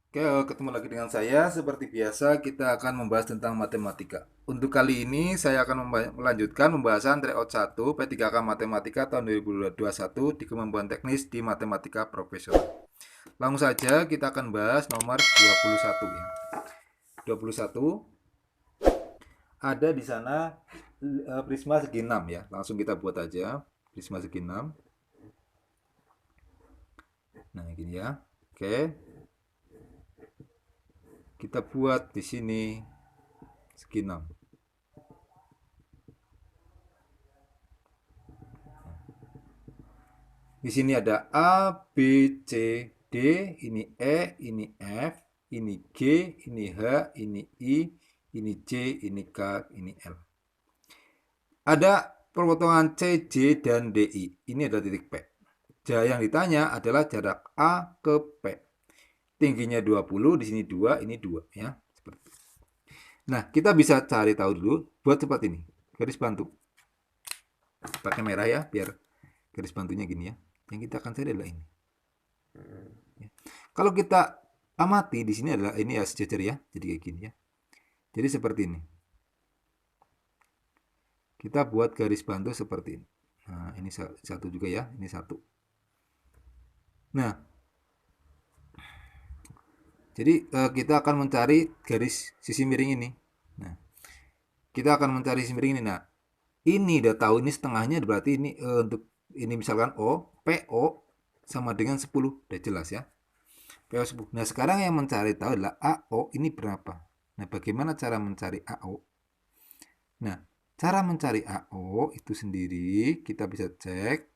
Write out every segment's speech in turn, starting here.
Oke, ketemu lagi dengan saya. Seperti biasa, kita akan membahas tentang matematika. Untuk kali ini, saya akan melanjutkan pembahasan tryout 1 P3K Matematika tahun 2021 di Kemampuan Teknis di Matematika Profesional. Langsung saja, kita akan bahas nomor 21 ya. 21 ada di sana prisma segi 6 ya. Langsung kita buat aja prisma segi 6. Nah, gini ya. Oke, kita buat di sini segi 6. Di sini ada A, B, C, D, ini E, ini F, ini G, ini H, ini I, ini J, ini K, ini L. Ada perpotongan C, J, dan DI. Ini adalah titik P. Yang ditanya adalah jarak A ke P. Tingginya 20, di sini 2, ini 2 ya. Seperti itu. Nah, kita bisa cari tahu dulu buat cepat ini. Garis bantu. Pakai merah ya, biar garis bantunya gini ya. Yang kita akan cari adalah ini. Ya. Kalau kita amati di sini adalah ini ya sejajar ya, jadi kayak gini ya. Jadi seperti ini. Kita buat garis bantu seperti ini. Nah, ini satu juga ya, ini satu. Nah, jadi kita akan mencari garis sisi miring ini. Nah, kita akan mencari sisi miring ini. Nah, ini udah tahu ini setengahnya berarti ini untuk ini misalkan O, PO sama dengan 10. Udah jelas ya. PO 10. Nah, sekarang yang mencari tahu adalah AO ini berapa. Nah, bagaimana cara mencari AO? Nah, cara mencari AO itu sendiri kita bisa cek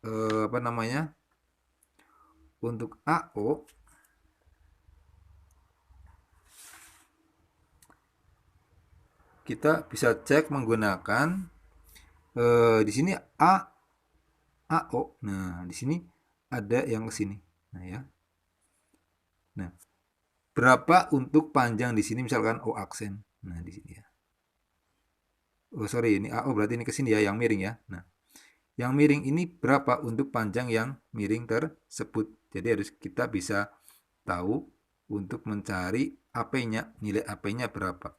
apa namanya? Untuk AO kita bisa cek menggunakan di sini AO. Nah, di sini ada yang ke sini. Nah, ya. Nah, berapa untuk panjang di sini misalkan O aksen. Nah, di sini ya. Oh, sorry, ini AO berarti ini ke sini ya, yang miring ya. Nah, yang miring ini berapa untuk panjang yang miring tersebut. Jadi harus kita bisa tahu untuk mencari AP-nya, nilai AP-nya berapa.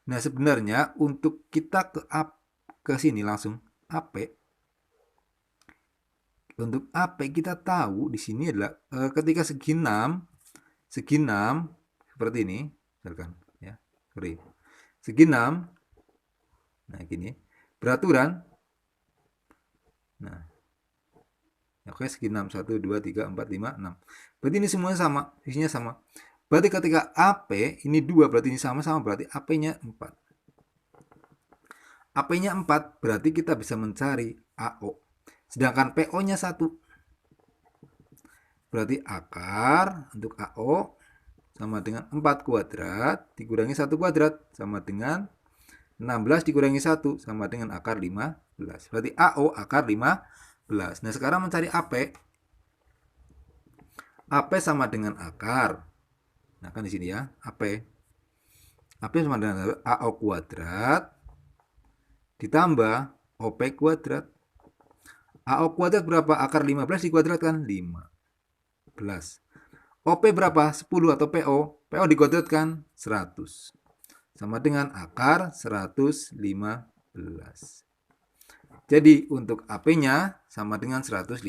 Nah, sebenarnya untuk kita ke sini langsung AP, untuk AP kita tahu di sini adalah ketika segi 6 seperti ini, misalkan ya. Sorry. Segi 6. Nah, gini. Beraturan. Nah, oke, segi 6. 1, 2, 3, 4, 5, 6. Berarti ini semuanya sama. Isinya sama. Berarti ketika AP ini 2, berarti ini sama-sama. Berarti AP-nya 4. AP-nya 4, berarti kita bisa mencari AO. Sedangkan PO-nya 1. Berarti akar untuk AO sama dengan 4 kuadrat dikurangi 1 kuadrat sama dengan 16 dikurangi 1 sama dengan akar 15. Berarti AO akar 15. Nah, sekarang mencari AP. AP sama dengan akar. Nah, kan di sini ya, AP. AP sama dengan AO kuadrat ditambah OP kuadrat. AO kuadrat berapa? Akar 15 dikuadratkan 15. OP berapa? 10 atau PO? PO dikuadratkan 100. Sama dengan akar 115. Jadi untuk AP-nya sama dengan 115.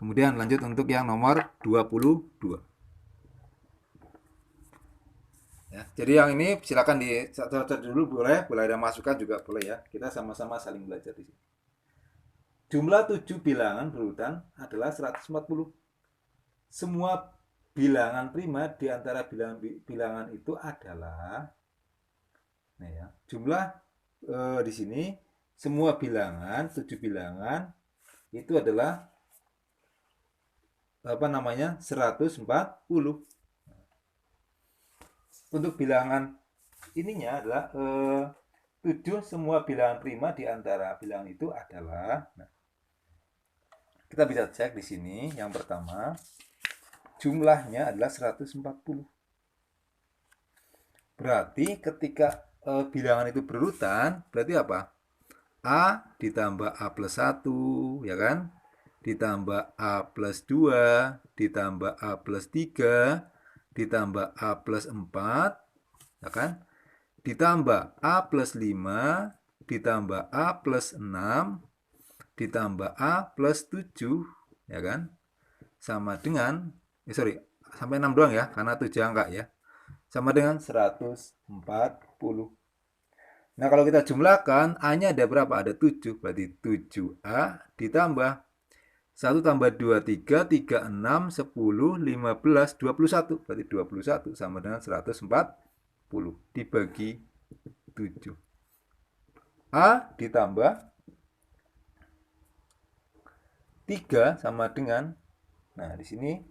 Kemudian lanjut untuk yang nomor 22. Ya, jadi yang ini silakan dicatat dulu, boleh ada masukan juga boleh ya. Kita sama-sama saling belajar di sini. Jumlah 7 bilangan berurutan adalah 140. Semua bilangan prima di antara bilangan itu adalah, nah ya, jumlah di sini semua bilangan 7 bilangan itu adalah apa namanya 140. Untuk bilangan ininya adalah 7 semua bilangan prima di antara bilangan itu adalah, nah, kita bisa cek di sini yang pertama jumlahnya adalah 140. Berarti ketika bilangan itu berurutan, berarti apa? A ditambah A plus 1, ya kan? Ditambah A plus 2, ditambah A plus 3, ditambah A plus 4, ya kan? Ditambah A plus 5, ditambah A plus 6, ditambah A plus 7, ya kan? Sama dengan, sampai 6 doang ya, karena 7 angka ya. Sama dengan 140. Nah, kalau kita jumlahkan, A-nya ada berapa? Ada 7, berarti 7A ditambah 1 tambah 2, 3, 3, 6, 10, 15, 21. Berarti 21 sama dengan 140 dibagi 7. A ditambah 3 sama dengan, nah di sini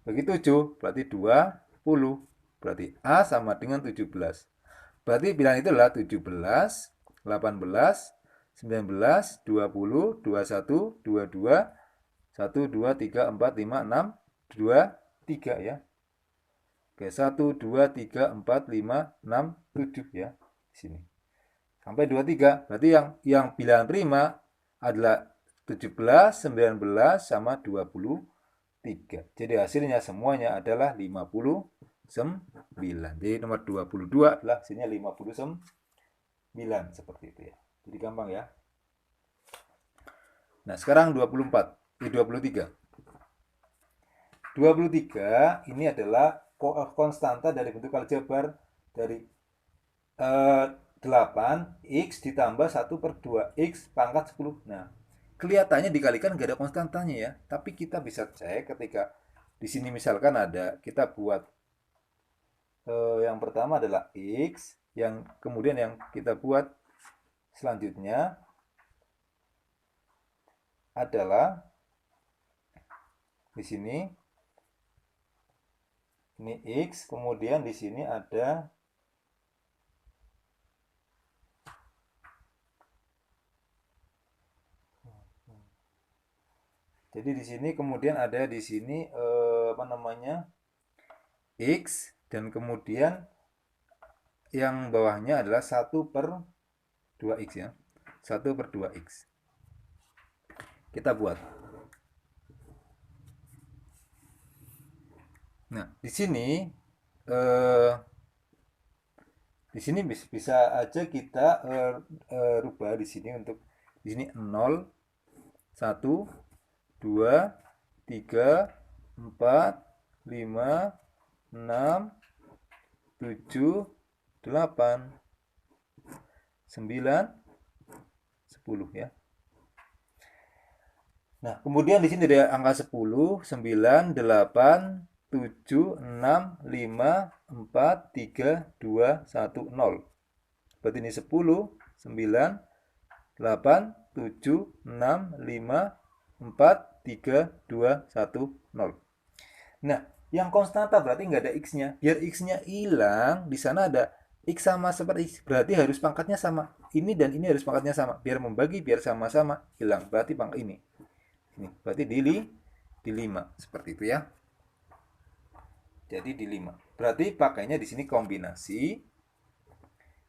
bagi 7, berarti 20. Berarti A sama dengan 17. Berarti bilangan itu adalah 17, 18, 19, 20, 21, 22, 1, 2, 3, 4, 5, 6, 2, 3 ya. Oke, 1, 2, 3, 4, 5, 6, 7 ya. Di sini. Sampai 23. Berarti yang bilangan prima adalah 17, 19, sama 23. Jadi hasilnya semuanya adalah 59. Jadi nomor 22 adalah hasilnya 59. Seperti itu ya. Jadi gampang ya. Nah, sekarang 24. 23. 23 ini adalah konstanta dari bentuk aljabar dari 8x ditambah 1 per 2x pangkat 10. Nah, kelihatannya dikalikan nggak ada konstantanya ya. Tapi kita bisa cek ketika di sini misalkan ada, kita buat yang pertama adalah x, yang kemudian yang kita buat selanjutnya adalah di sini ini x, kemudian di sini ada jadi di sini kemudian ada di sini apa namanya x, dan kemudian yang bawahnya adalah 1 per 2x ya. 1 per 2x. Kita buat. Nah, di sini bisa aja kita rubah di sini untuk di sini 0, 1, 2, 3, 4, 5, 6, 7, 8, 9, 10 ya. Nah, kemudian di sini ada angka 10, 9, 8, 7, 6, 5, 4, 3, 2, 1, 0. Berarti ini 10, 9, 8, 7, 6, 5, 4, 3, 2, 1, 0. Nah, yang konstanta berarti nggak ada x-nya. Biar x-nya hilang, di sana ada x sama seperti x. Berarti harus pangkatnya sama. Ini dan ini harus pangkatnya sama. Biar membagi, biar sama-sama hilang. Berarti pangkat ini. Berarti di 5. Seperti itu ya. Jadi di 5. Berarti pakainya di sini kombinasi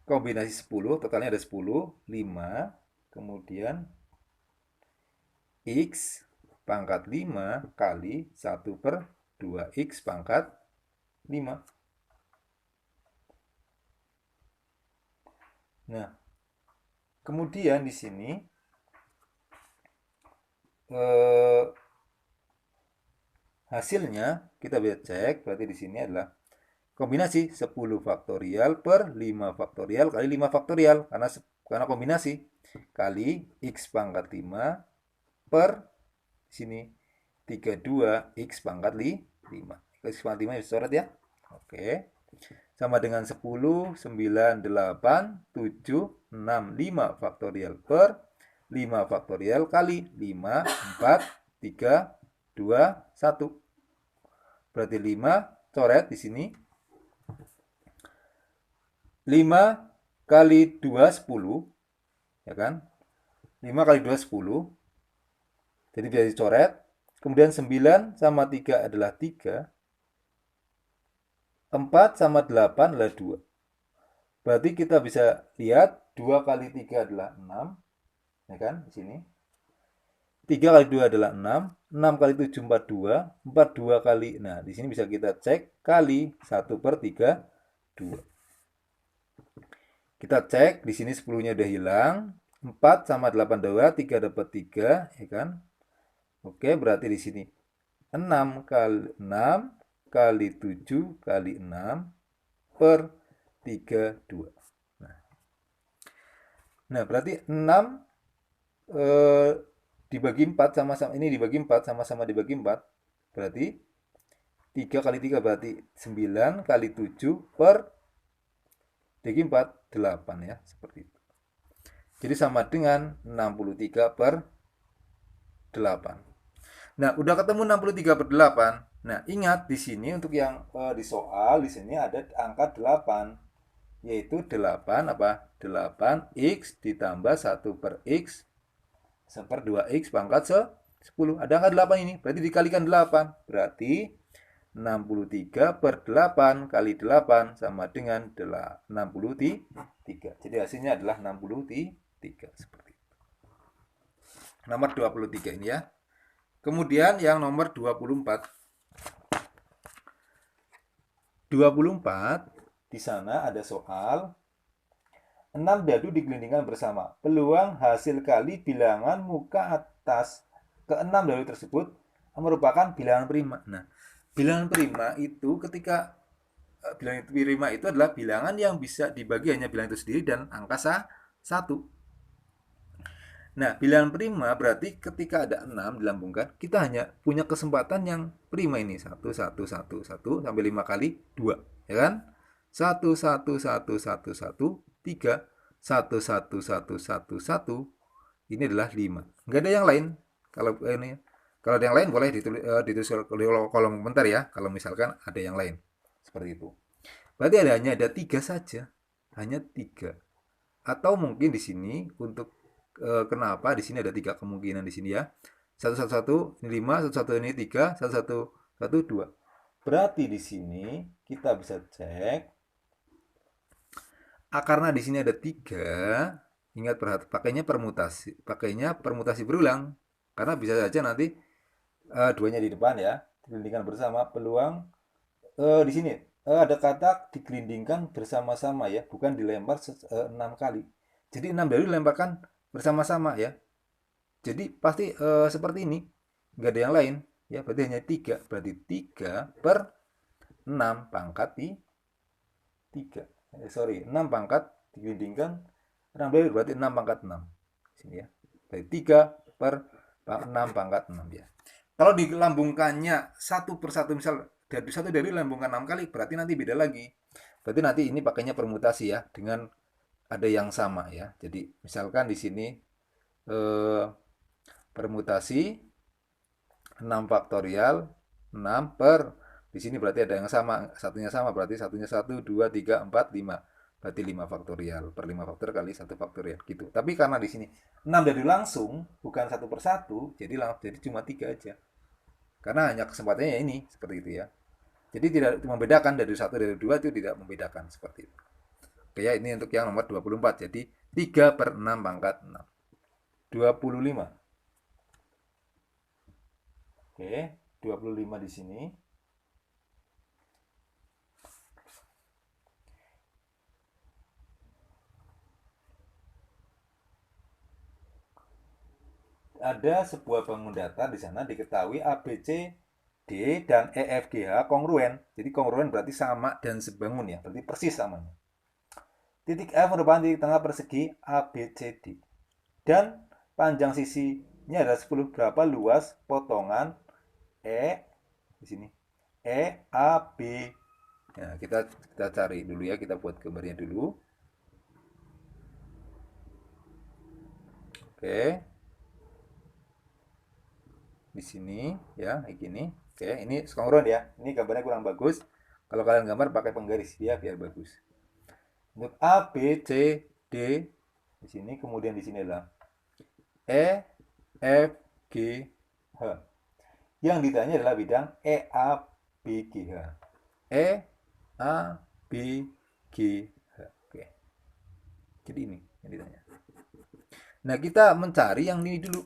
10, totalnya ada 10, 5, kemudian x pangkat 5 kali 1 per 2x pangkat 5. Nah, kemudian di sini hasilnya kita bisa cek, berarti di sini adalah kombinasi 10 faktorial per 5 faktorial kali 5 faktorial, karena kombinasi kali x pangkat 5 per sini 32x pangkat 5. X pangkat 5 bisa coret ya. Oke. Sama dengan 10, 9, 8, 7, 6, 5 faktorial per 5 faktorial kali 5, 4, 3, 2, 1. Berarti 5 coret di sini. 5 kali 2, 10. Ya kan? 5 kali 2, 10. Jadi bisa dicoret. Kemudian 9 sama 3 adalah 3. 4 sama 8 adalah 2. Berarti kita bisa lihat 2 kali 3 adalah 6, ya kan? Di sini. 3 kali 2 adalah 6 kali 7 42 kali. Nah, di sini bisa kita cek kali 1/3 2. Kita cek, di sini 10-nya udah hilang. 4 sama 8 2, 3 dapat 3, ya kan? Oke, berarti di sini 6 kali 7 kali 6 per 32. Nah, berarti 6 eh, dibagi 4 sama-sama, ini dibagi 4 sama-sama dibagi 4. Berarti 3 kali 3 berarti 9 kali 7 per dibagi 4 8 ya, seperti itu. Jadi sama dengan 63 per 8. Nah, udah ketemu 63 per 8. Nah, ingat di sini untuk yang di soal di sini ada angka 8, yaitu 8 apa? 8x ditambah 1 per x seper 2x pangkat 10. Ada angka 8 ini, berarti dikalikan 8. Berarti 63 per 8 kali 8 sama dengan 63. Jadi hasilnya adalah 63. Seperti itu. Nomor 23 ini ya. Kemudian yang nomor 24. 24 di sana ada soal 6 dadu digelindingkan bersama. Peluang hasil kali bilangan muka atas ke-6 dadu tersebut merupakan bilangan prima. Nah, bilangan prima itu ketika bilangan prima itu adalah bilangan yang bisa dibagi hanya bilangan itu sendiri dan angka 1. Nah, bilangan prima berarti ketika ada 6 dilambungkan, kita hanya punya kesempatan yang prima ini. 1, 1, 1, 1, sampai 5 kali 2. Ya kan? 1, 1, 1, 1, 1, 3, 1, 1, 1, 1, 1. Ini adalah 5. Nggak ada yang lain. Kalau ini, kalau ada yang lain boleh ditulis kolom komentar ya. Kalau misalkan ada yang lain. Seperti itu. Berarti hanya ada 3 saja. Hanya 3. Atau mungkin di sini untuk kenapa di sini ada 3 kemungkinan di sini ya. 111 ini 5, 11 ini 3, 111 2. Berarti di sini kita bisa cek karena di sini ada 3, ingat pakainya permutasi berulang. Karena bisa saja nanti duanya di depan ya, digelindingkan bersama. Peluang di sini ada kata digelindingkan bersama-sama ya, bukan dilempar 6 kali. Jadi 6 dadu dilemparkan bersama-sama ya. Jadi pasti seperti ini. Nggak ada yang lain. Ya, berarti hanya 3. Berarti 3 per 6 pangkat 3. 6 pangkat digelindingkan 6 dadu berarti 6 pangkat 6. Sini ya. Berarti 3 per 6 pangkat 6 ya. Kalau dilambungkannya satu per satu, misal dari dilambungkan 6 kali, berarti nanti beda lagi. Berarti nanti ini pakainya permutasi ya, dengan ada yang sama ya. Jadi misalkan di sini permutasi 6 faktorial 6 per, di sini berarti ada yang sama, satunya sama, berarti satunya 1, 2, 3, 4, 5. Berarti 5 faktorial per 5 faktorial kali 1 faktorial gitu. Tapi karena di sini 6 dari langsung bukan 1 per 1, jadi cuma 3 aja. Karena hanya kesempatannya ini seperti itu ya. Jadi tidak membedakan dari 1 dari 2 itu tidak membedakan seperti itu. Oke ya, ini untuk yang nomor 24. Jadi 3 per 6 pangkat 6. 25. Oke, 25 di sini. Ada sebuah bangun datar di sana diketahui ABC D dan EFGH kongruen. Jadi kongruen berarti sama dan sebangun ya, berarti persis samanya. Titik F merupakan titik tengah persegi ABCD. Dan panjang sisinya adalah 10. Berapa luas potongan E di sini? EAB. Nah, kita cari dulu ya, kita buat gambarnya dulu. Oke. Di sini ya, kayak gini. Oke, ini skongron ya. Ini gambarnya kurang bagus. Kalau kalian gambar pakai penggaris ya biar bagus. Untuk A, B, C, D di sini, kemudian di sini adalah E, F, G, H. Yang ditanya adalah bidang E, A, B, G, H. E, A, B, G, H. Oke. Nah, kita mencari yang ini dulu.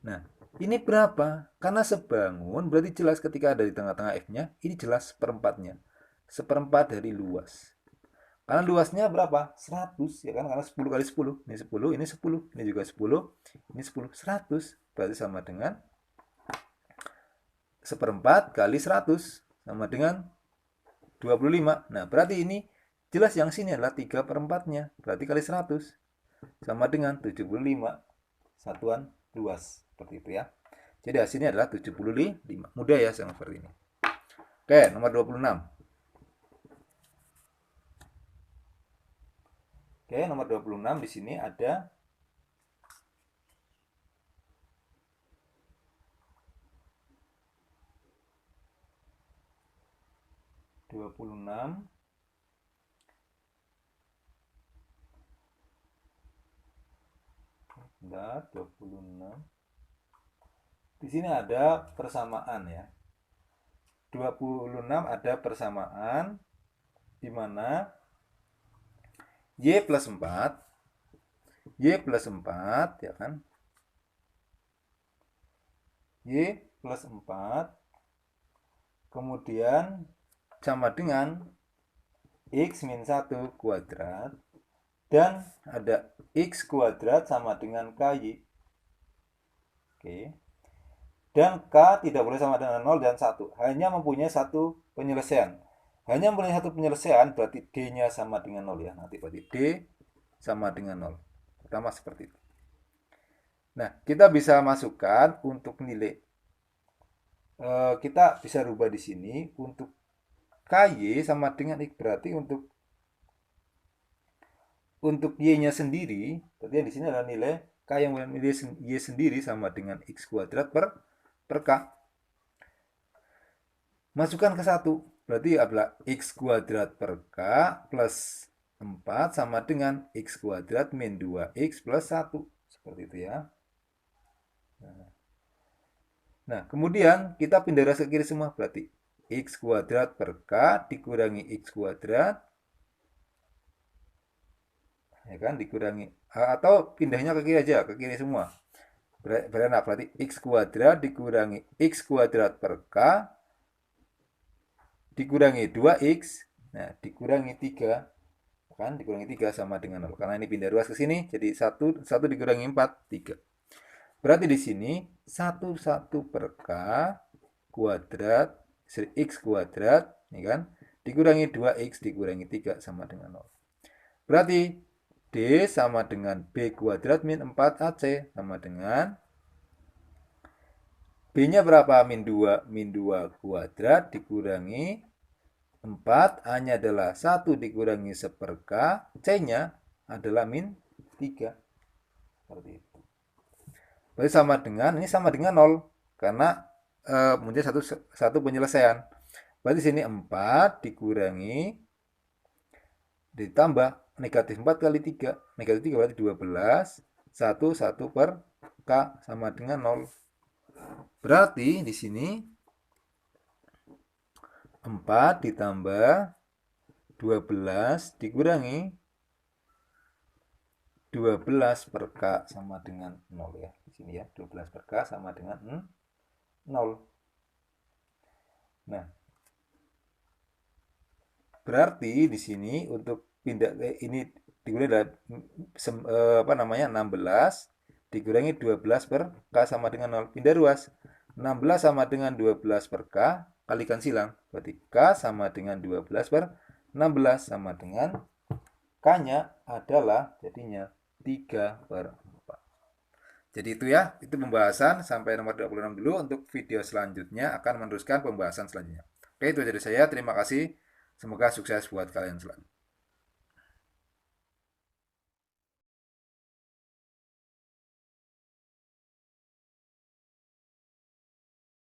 Nah, ini berapa? Karena sebangun berarti jelas ketika ada di tengah-tengah F-nya, ini jelas seperempatnya. Seperempat dari luas. Karena luasnya berapa? 100, ya kan? Karena 10 kali 10. Ini 10, ini 10. Ini juga 10, ini 10. 100. Berarti sama dengan seperempat kali 100. Sama dengan 25. Nah, berarti ini jelas yang sini adalah 3 per 4-nya. Berarti kali 100. Sama dengan 75 satuan luas. Seperti itu ya. Jadi hasilnya adalah 75. Mudah ya seperti ini. Oke, nomor 26. Oke, nomor 26 di sini ada 26 Bentar, 26. Di sini ada persamaan ya. 26 ada persamaan di mana Y plus 4 Y plus 4 ya kan, Y plus 4 kemudian sama dengan X min 1 kuadrat dan ada X kuadrat sama dengan KY. Oke. Dan K tidak boleh sama dengan 0 dan 1. Hanya mempunyai satu penyelesaian. Hanya mempunyai satu penyelesaian berarti D-nya sama dengan 0 ya. Nanti berarti D sama dengan 0. Pertama seperti itu. Nah, kita bisa masukkan untuk nilai. Kita bisa rubah di sini untuk KY sama dengan X. Berarti untuk Y-nya sendiri, berarti di sini adalah nilai K yang nilai Y sendiri sama dengan X kuadrat per K. Masukkan ke 1. Berarti adalah X kuadrat per K plus 4 sama dengan X kuadrat min 2X plus 1. Seperti itu ya. Nah, kemudian kita pindah ruas ke kiri semua. Berarti X kuadrat per K dikurangi X kuadrat. Ya kan, dikurangi. Atau pindahnya ke kiri aja, ke kiri semua. Berarti X kuadrat dikurangi X kuadrat per K dikurangi 2X, nah dikurangi 3, kan dikurangi 3 sama dengan 0. Karena ini pindah ruas ke sini, jadi 1 dikurangi 4, 3. Berarti di sini 1 per K kuadrat X kuadrat, ini kan, dikurangi 2X dikurangi 3 sama dengan 0. Berarti D sama dengan B kuadrat min 4AC sama dengan B-nya berapa? Min 2 kuadrat dikurangi 4. A-nya adalah 1 dikurangi 1 per K. C-nya adalah min 3. Seperti itu. Berarti sama dengan, ini sama dengan 0. Karena muncul satu penyelesaian. Berarti sini 4 dikurangi ditambah negatif 4 kali 3. Negatif 3 berarti 12. 1 per K sama dengan 0. Berarti di sini 4 ditambah 12 dikurangi 12 per K sama dengan 0 ya. Di sini ya, 12 per K sama dengan 0. Nah, berarti di sini untuk pindah ini dikurangi apa namanya 16 dikurangi 12 per K sama dengan 0. Pindah ruas. 16 sama dengan 12 per K, kalikan silang. Berarti K sama dengan 12 per 16 sama dengan K-nya adalah jadinya 3 per 4. Jadi itu ya, itu pembahasan sampai nomor 26 dulu. Untuk video selanjutnya akan meneruskan pembahasan selanjutnya. Oke, itu dari saya. Terima kasih. Semoga sukses buat kalian selanjutnya.